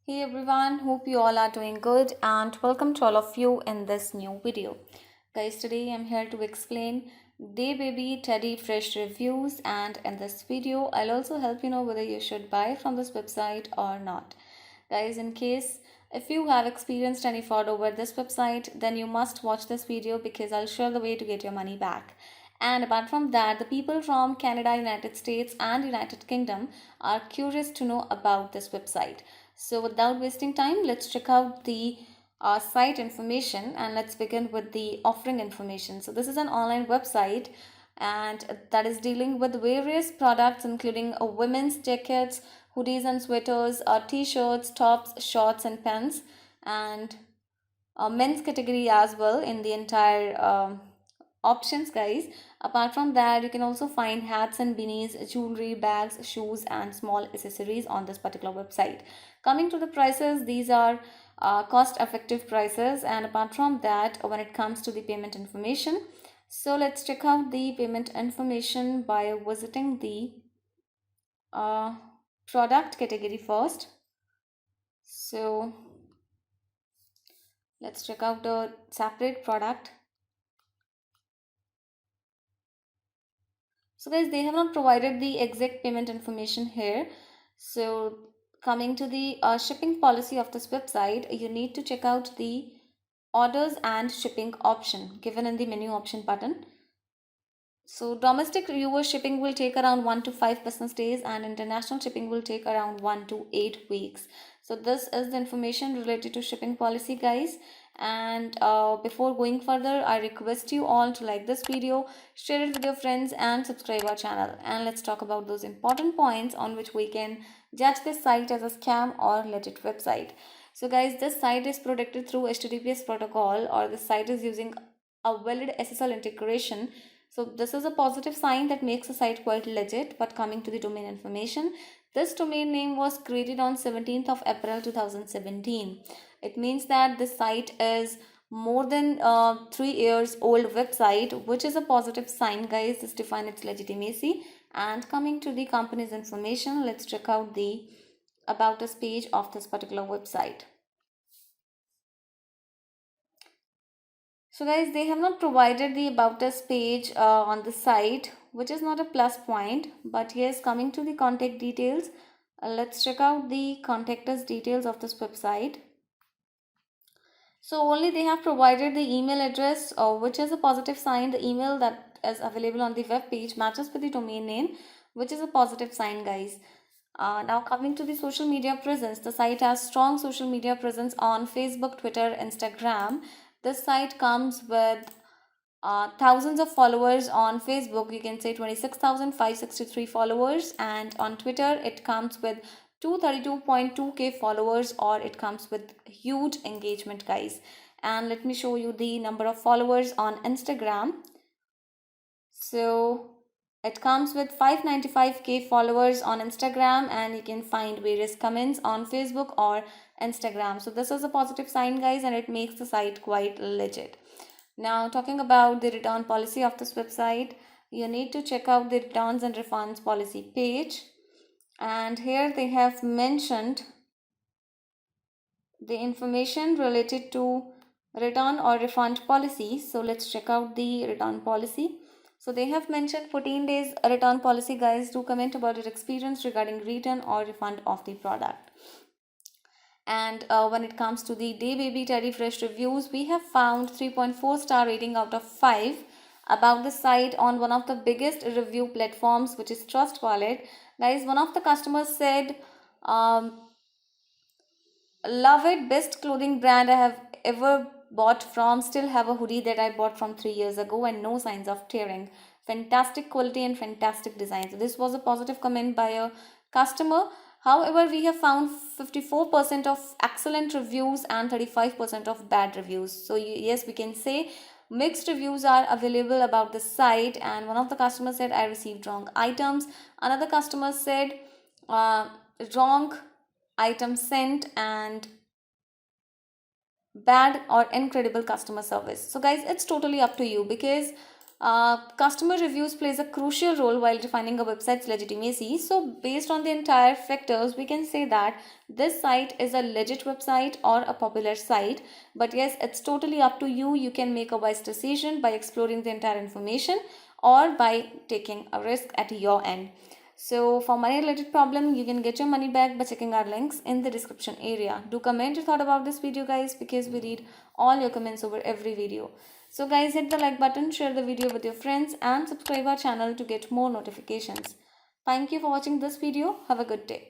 Hey everyone, hope you all are doing good and welcome to all of you in this new video. Guys, today I'm here to explain Day Baby Teddy Fresh reviews, and in this video I'll also help you know whether you should buy from this website or not. Guys, in case if you have experienced any fraud over this website, then you must watch this video because I'll show the way to get your money back. And apart from that, the people from Canada, United States and United Kingdom are curious to know about this website. So without wasting time, let's check out the site information and let's begin with the offering information. So this is an online website and that is dealing with various products including women's jackets, hoodies and sweaters, t-shirts, tops, shorts and pants, and men's category as well in the entire options, guys. Apart from that, you can also find hats and beanies, jewelry, bags, shoes and small accessories on this particular website. Coming to the prices, these are cost effective prices. And apart from that, when it comes to the payment information, so let's check out the payment information by visiting the uh, product category first. So let's check out the separate product. So guys, they have not provided the exact payment information here. So coming to the shipping policy of this website, you need to check out the orders and shipping option given in the menu option button. So domestic US shipping will take around 1 to 5 business days and international shipping will take around 1 to 8 weeks. So this is the information related to shipping policy, guys. And before going further, I request you all to like this video, share it with your friends and subscribe our channel. And let's talk about those important points on which we can judge this site as a scam or legit website. So guys, this site is protected through HTTPS protocol, or the site is using a valid SSL integration. So this is a positive sign that makes the site quite legit. But coming to the domain information, this domain name was created on 17th of April 2017. It means that this site is more than 3 years old website, which is a positive sign, guys. This defines its legitimacy. And coming to the company's information, let's check out the about us page of this particular website. So guys, they have not provided the about us page on the site, which is not a plus point. But yes, coming to the contact details, let's check out the contact us details of this website. So only they have provided the email address, which is a positive sign. The email that is available on the web page matches with the domain name, which is a positive sign, guys. Now coming to the social media presence, the site has strong social media presence on Facebook, Twitter, Instagram. This site comes with thousands of followers on Facebook. You can say 26,563 followers, and on Twitter it comes with 232.2k followers, or it comes with huge engagement, guys. And let me show you the number of followers on Instagram. So it comes with 595k followers on Instagram, and you can find various comments on Facebook or Instagram. So this is a positive sign, guys, and it makes the site quite legit. Now, talking about the return policy of this website, you need to check out the returns and refunds policy page. And here they have mentioned the information related to return or refund policy. So let's check out the return policy. So they have mentioned 14 days return policy, guys. Do comment about your experience regarding return or refund of the product. And when it comes to the Day Baby Teddy Fresh reviews, we have found 3.4 star rating out of 5 about the site on one of the biggest review platforms, which is Trustwallet. Guys, one of the customers said, love it, best clothing brand I have ever bought from. Still have a hoodie that I bought from 3 years ago and no signs of tearing. Fantastic quality and fantastic design. So this was a positive comment by a customer. However, we have found 54% of excellent reviews and 35% of bad reviews. So yes, we can say mixed reviews are available about the site. And one of the customers said, I received wrong items. Another customer said, wrong item sent, and bad or incredible customer service. So guys, it's totally up to you, because Customer reviews plays a crucial role while defining a website's legitimacy. So based on the entire factors, we can say that this site is a legit website or a popular site. But yes, it's totally up to you. You can make a wise decision by exploring the entire information or by taking a risk at your end. So for money related problem, you can get your money back by checking our links in the description area. Do comment your thought about this video, guys, because we read all your comments over every video. So guys, hit the like button, share the video with your friends and subscribe our channel to get more notifications. Thank you for watching this video. Have a good day.